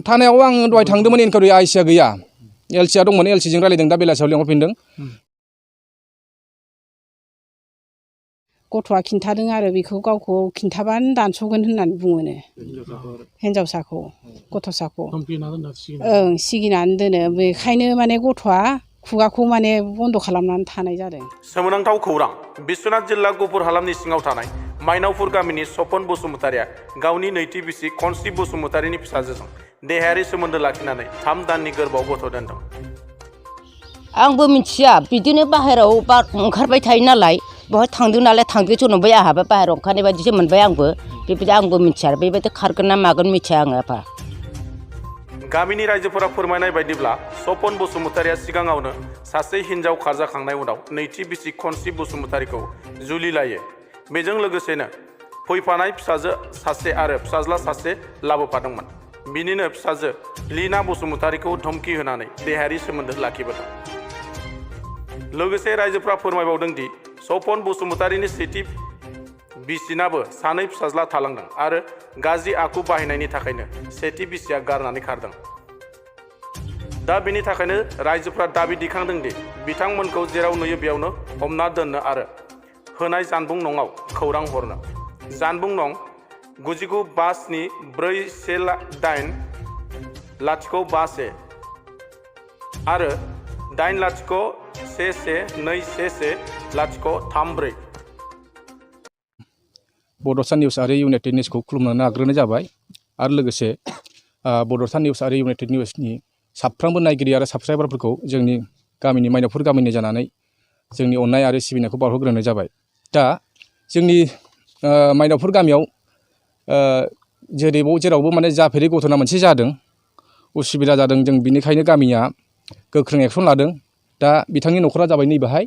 थानायाव आं दहाय थांदोंमोन इनकुवारि आइसिआ गैया एलसिआ दंमोन एलसिजों रायलायदों दा बेलासियाव लेंहरफिनदों गथ'आ खिन्थादों आरो बेखौ गावखौ खिन्थाबानो दानस'गोन होननानै बुङोनो हिन्जावसाखौ गथ'साखौ ओं सिगिनानै दोनो बेखायनो माने गथ'आ खुगाखौ माने बन्द' खालामनानै थानाय जादों। सोमोनांथाव खौरां बिश्वनाथ जिल्ला गुफुर हालामनि सिङाव थानाय माइनावपुर गामिनि सपन बसुमतारिया गावनि नैथि बिसि खनस्रि बसुमतारिनि फिसाजोजों देहायारि सोमोन्दो लाखिनानै 3 दाननि गोरबोआव गथ' दोनदों। आंबो मिथिया बिदिनो बाहेरायाव ओंखारबाय थायो नालाय बहाय थांदों नालाय थांदोंसो नंबाय आंहाबो बाहेरायाव ओंखारनाय बायदिसो मोनबाय आंबो बेबायदि आंबो मिथिया बेबायदि खारगोन ना मागोन मिथिया आङो आफा। गामिनि रायजोफोरा फोरमायनाय बायदिब्ला सपन बसुमतारिया सिगाङावनो सासे हिन्जाव खारजाखांनाय उनाव नैथि बिसि खनस्रि बसुमतारिखौ जुलि लायो। बेजों लोगोसेनो फैफानाय फिसाजो सासे आरो फिसाज्ला सासे लाबोफादोंमोन। बिनिनो फिसाजो लीना बसुमतारिखौ धमकी होनानै देहायारि सोमोन्दो लाखिबोदों। लोगोसे रायजोफ्रा फोरमायबावदों दि सपन बसुमतारिनि सेथि बिसिनाबो 2 फिसाज्ला थालांदों आरो गाज्रि आखु बाहायनायनि थाखायनो सेथि बिसिया गारनानै खारदों। दा बेनि थाखायनो रायजोफ्रा दाबि दैखांदों दि बिथांमोनखौ जेराव नुयो बेयावनो हमना दोननो आरो होनाय जानबुं नङाव खौरां हरनो। जानबुं नं 9957480511 आरो 8011211034 बड'सा निउस आरो इउनाइटेड निउसखौ खुलुमनो नाग्रोनाय जाबाय आरो लोगोसे बड'सा निउस आरो इउनाइटेड निउसनि साफ्रोमबो नायगिरि आरो साबस्क्राइबारफोरखौ जोंनि गामिनि माइनावपुर गामिनि जानानै जोंनि अननाय आरो सिबिनायखौ बावहरग्रोनाय जाबाय। दा जोंनि माइनावपुर गामियाव जेरावबो माने जाफेरै घटना मोनसे जादों उसुबिदा जादों जों बिनिखायनो गामिया गोख्रों एक्सन लादों। दा बिथांनि न'खरा जाबाय नैबेहाय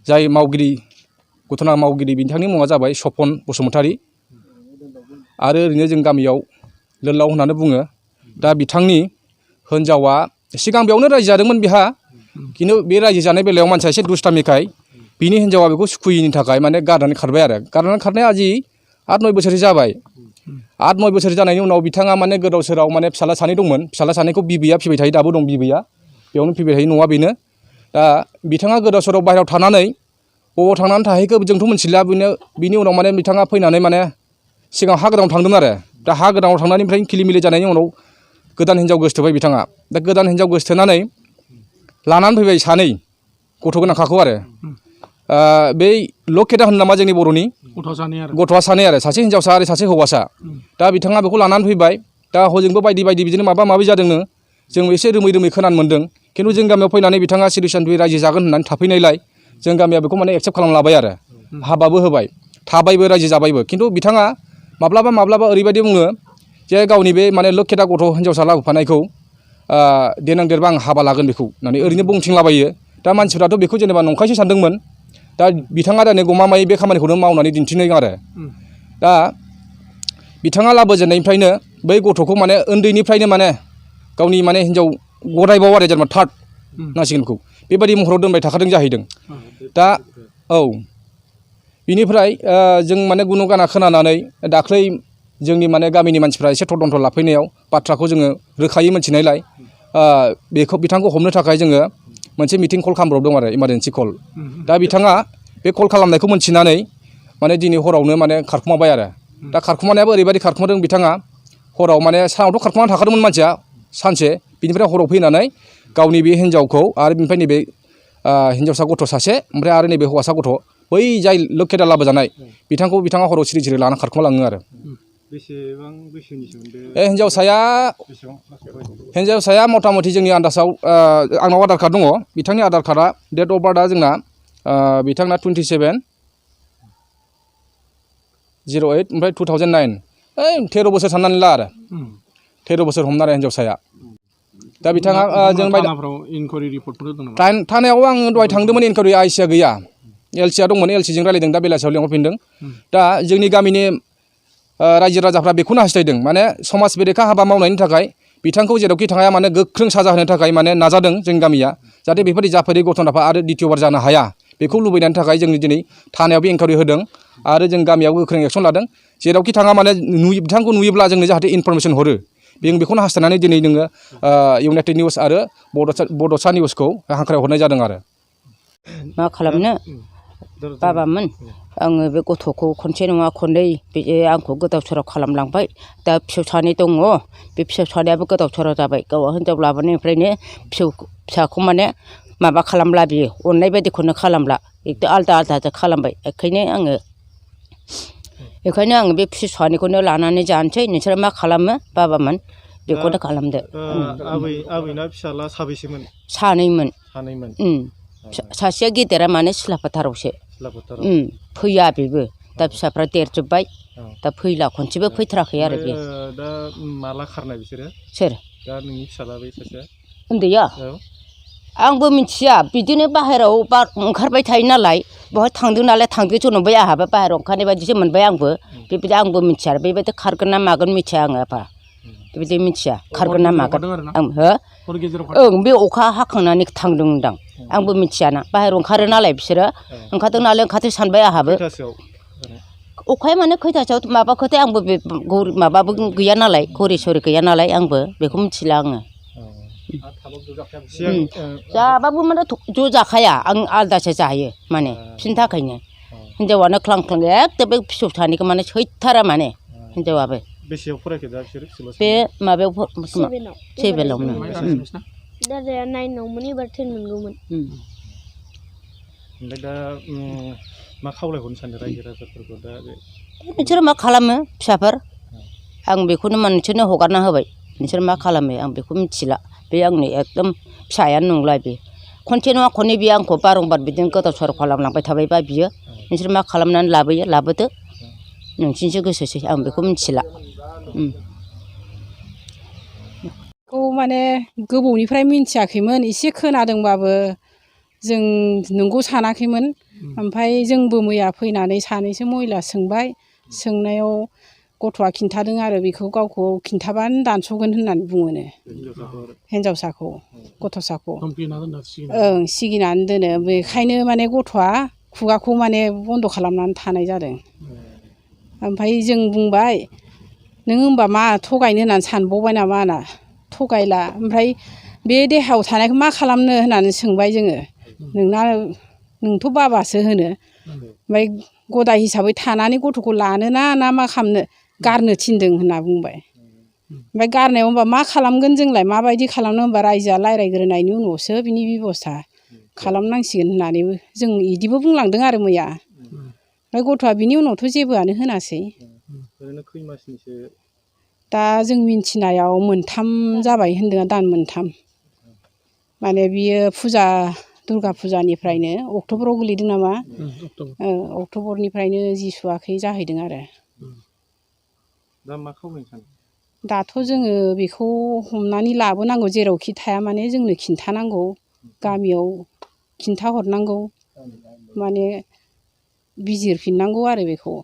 जाय मावगिरि घटना मावगिरि बिथांनि मुङा जाबाय सपन बसुमतारि आरो ओरैनो जों गामियाव लोल्लाव होननानै बुङो। दा बिथांनि हिन्जावा सिगां बेयावनो रायजो जादोंमोन बिहा खिन्थु बे रायजो जानाय बेलायाव मानसिया एसे दुस्टामिखाय बिनि हिन्जावा बेखौ सुखुयैनि थाखाय माने गारनानै खारबाय आरो गारनानै खारनाया आजि 8-9 बोसोरसो जाबाय। 8-9 बोसोर जानायनि उनाव बिथाङा माने गोदाव सोराव माने फिसाला 2 दंमोन फिसाला 2खौ बिबैया फिबाय थायो दाबो दं बिबैया बेयावनो फिबाय थायो न'आ बेनो। दा बिथाङा गोदाव सोराव बाहेरायाव थानानै बबाव थांनानै थाहैखो जोंथ' मिथिला बिनि उनाव माने बिथाङा फैनानै माने सिगां हा गोदानाव थांदों आरो दा हा गोदानाव थांनायनिफ्राय खिलिमिलि जानायनि उनाव गोदान हिन्जाव गोसथोबाय बिथाङा। दा गोदान हिन्जाव गोसथोनानै लानानै फैबाय 2 गथ' गोनांखाखौ आरो बै लकेटा होनो नामा जोंनि बर'नि गथ'आ 2 आरो सासे हिन्जावसा आरो सासे हौवासा। दा बिथाङा बेखौ लानानै फैबाय। दा हजोंबो बायदि बिदिनो माबा माबि जादोंनो जों एसे रोमै खोनानो मोन्दों। खिन्थु जों गामियाव फैनानै बिथाङा सिरि सान्थुयै रायजो जागोन होननानै थाफैनायलाय जों गामिया बेखौ माने एक्सेप्ट खालामना लाबाय आरो हाबाबो होबाय थाबायबो रायजो जाबायबो। खिन्थु बिथाङा माब्लाबा ओरैबायदि बुङो जे गावनि बे माने लकेटा गथ' हिन्जावसा लाबोफानायखौ देनां देरबा आं हाबा लागोन बेखौ होननानै ओरैनो बुंथिंलाबायो। दा मानसिफ्राथ' बेखौ जेनेबा नंखायसो सानदोंमोन। दा बिथाङा दा गमामायै बे खामानिखौनो मावनानै दिन्थिनो आरो दा बिथाङा लाबोजेननायनिफ्रायनो बै गथ'खौ माने उन्दैनिफ्रायनो माने गावनि माने हिन्जाव गदायबाव आरो जेनेबा थार्ड नांसिगोन बेखौ बेबायदि महराव दोनबाय थाखादों जाहैदों। दा औ बिनिफ्राय जों माने गुनु गाना खोनानानै दाख्लै जोंनि माने गामिनि मानसिफ्रा एसे थदन्थ लाफैनायाव बाथ्राखौ जोङो रोखायै मिथिनायलाय बिथांखौ हमनो थाखाय जोङो मोनसे मिटिं कल खालामब्रबदों आरो इमारजेन्सि कल। दा बिथाङा बे कल खालामनायखौ मोनथिनानै माने दिनै हरावनो माने खारखुमाबाय आरो दा खारखुमानायाबो ओरैबायदि खारखुमादों बिथाङा हराव माने सानावथ' खारखुमानानै थाखादोंमोन मानसिया सानसे बिनिफ्राय हराव फैनानै गावनि बे हिन्जावखौ आरो बिनिफ्राय नैबे हिन्जावसा गथ' सासे ओमफ्राय आरो नैबे हौवासा गथ' बै जाय लकेटा लाबोजानाय बिथाङा हराव सिरि लाना खारखुमालाङो आरो बेसेबां बैसोनि हिन्जावसाया मथा मथि जोंनि आन्दाजाव आंनाव आधार कार्ड दङ बिथांनि आधार कार्डआ डेट अफ बार्थआ जोंना बिथांना 27/08 ओमफ्राय 2009 13 बोसोर साननानै ला आरो 13 बोसोर हमनानै हिन्जावसाया। दा बिथाङा जों थानायाव आं दहाय थांदोंमोन इनकुवारि आइसिआ गैया एलसिआ दंमोन एलसिजों रायलायदों दा बेलासियाव लेंहरफिनदों। दा जोंनि गामिनि रायजो राजाफ्रा बेखौनो हास्थायदों माने समाज बेरेखा हाबा मावनायनि थाखाय बिथांखौ जेरावखि थाङा माने गोख्रों साजा होनो थाखाय माने नाजादों जोंनि गामिया जाहाथे बेफोरबायदि जाफेरै घटनाफ्रा आरो द्वितीयबार जानो हाया बेखौ लुबैनायनि थाखाय जों दिनै थानायावबो इनकुवारि होदों आरो जों गामियाव गोख्रों एक्सन लादों। जेरावखि थाङा माने बिथांखौ नुयोब्ला जोंनो जाहाथे इनफरमेसन हरो जों बेखौनो हास्थायनानै दिनै नोङो इउनाइटेड निउस आरो बड'सा निउसखौ हांख्राय हरनाय जादों आरो मा खालामनो बाबामोन आङो बे गथ'खौ खनसे नङा खननै बे आंखौ गोदाव सोराव खालामलांबाय दा फिसौ सानै दङ बे फिसौ सानैयाबो गोदाव सोराव जाबाय गावहा हिनजाव लाबोनायनिफ्रायनो फिसाखौ माने माबा खालामला बियो अननाय बायदिखौनो खालामला एकदम आलदा आलदासो खालामबाय बेखायनो आङो बे फिसौ सानैखौनो लानानै जानोसै नोंसोर मा खालामो बाबामोन बेखौनो खालामदो आबैना फिसाला साबैसेमोन सानैमोन सासेया गेदेरा माने सिला फोथारावसो फैया बेबो दा फिसाफ्रा देरजोब्बाय दा फैला खनसेबो फैथाराखै आरो बे दा माला खारनाय बिसोरो सोर दा नोंनि फिसाला बै सासेया उन्दैया आंबो मिथिया बिदिनो बाहेरायाव ओंखारबाय थायो नालाय बहाय थांदों नालाय थांदोंसो नंबाय आंहाबो बाहेरायाव ओंखारनाय बायदिसो मोनबाय आंबो बेबायदि आंबो मिथिया आरो बेबायदि खारगोन ना मागोन मिथिया आङो आफा बेबायदि मिथिया खारगोन ना मागोन ओं बे अखा हाखांनानै थांदोंदां आंबो मिथियाना बाहेरायाव ओंखारो नालाय बिसोरो ओंखारदों नालाय ओंखारदों सानबाय आंहाबो अखाया माने खैथासोआव माबाखोथाय आंबो बे माबाबो गैया नालाय घरि सरि गैया नालाय आंबो बेखौ मिथिला आङो जाबाबो माने ज' जाखाया आं आलदासो जायो माने बिसोरनि थाखायनो हिनजावानो ख्लां ख्लां एकदम बे फिसौ सानैखौ माने सैथारा माने हिनजावाबो बेसेयाव फरायखो दा बिसोर बे माबायाव सेभेनावनो दादाया 9आवमोन एबार 10 मोनगौमोन ओमफ्राय दा मा खावलायहरनो सानदों रायजो राजाफोरखौ दा नोंसोर मा खालामो फिसाफोर आं बेखौनो नोंसोरनो हगारना होबाय नोंसोर मा खालामो आं बेखौ मिथिला बे आंनि एकदम फिसायानो नंला बे खनसे नङा खननै बियो आंखौ बारंबार बिदिनो गोदाव सोराव खालामलांबाय थाबायबा बियो नोंसोर मा खालामनानै लाबोयो लाबोदो नोंसिनिसो गोसोसै आं बेखौ मिथिला बेखौ माने गोबावनिफ्राय मिन्थियाखैमोन एसे खोनादोंबाबो जों नंगौ सानाखैमोन ओमफ्राय जोंबो मैया फैनानै सानैसो महिला सोंबाय सोंनायाव गथ'आ खिन्थादों आरो बेखौ गावखौ खिन्थाबानो दानस'गोन होननानै बुङोनो हिनजावसाखौ गथ'साखौ ओं सिगिनानै दोनो बेखायनो माने गथ'आ खुगाखौ माने बन्द' खालामनानै थानाय जादों ओमफ्राय जों बुंबाय नों होनबा मा थगायनो होननानै सानबावबाय नामा होनना थगायला ओमफ्राय बे देहायाव थानायखौ मा खालामनो होननानै सोंबाय जोङो नोंथ' बाबासो होनो ओमफ्राय गदाय हिसाबै थानानै गथ'खौ लानो ना मा खालामनो गारनो थिनदों होनना बुंबाय ओमफ्राय गारनायाव होनबा मा खालामगोन जोंलाय माबायदि खालामनो होनबा रायजोआ रायज्लायग्रोनायनि उनावसो बिनि बेब'स्था खालामनांसिगोन होननानै जों बिदिबो बुंलांदों आरो मैया ओमफ्राय गथ'आ बिनि उनावथ' जेबोआनो होनासै दा जों मिन्थिनायाव 3 जाबाय होन्दों दान 3 माने बियो दुर्गा फुजानिफ्रायनो अक्ट'बराव गोलैदों नामा अक्ट'बरनिफ्रायनो जिसुआखै जाहैदों आरो दा मा खावलायनो सानो दाथ' जोङो बेखौ हमनानै लाबोनांगौ जेरावखि थाया माने जोंनो खिन्थानांगौ गामियाव खिन्थाहरनांगौ माने बिजिरफिननांगौ आरो बेखौ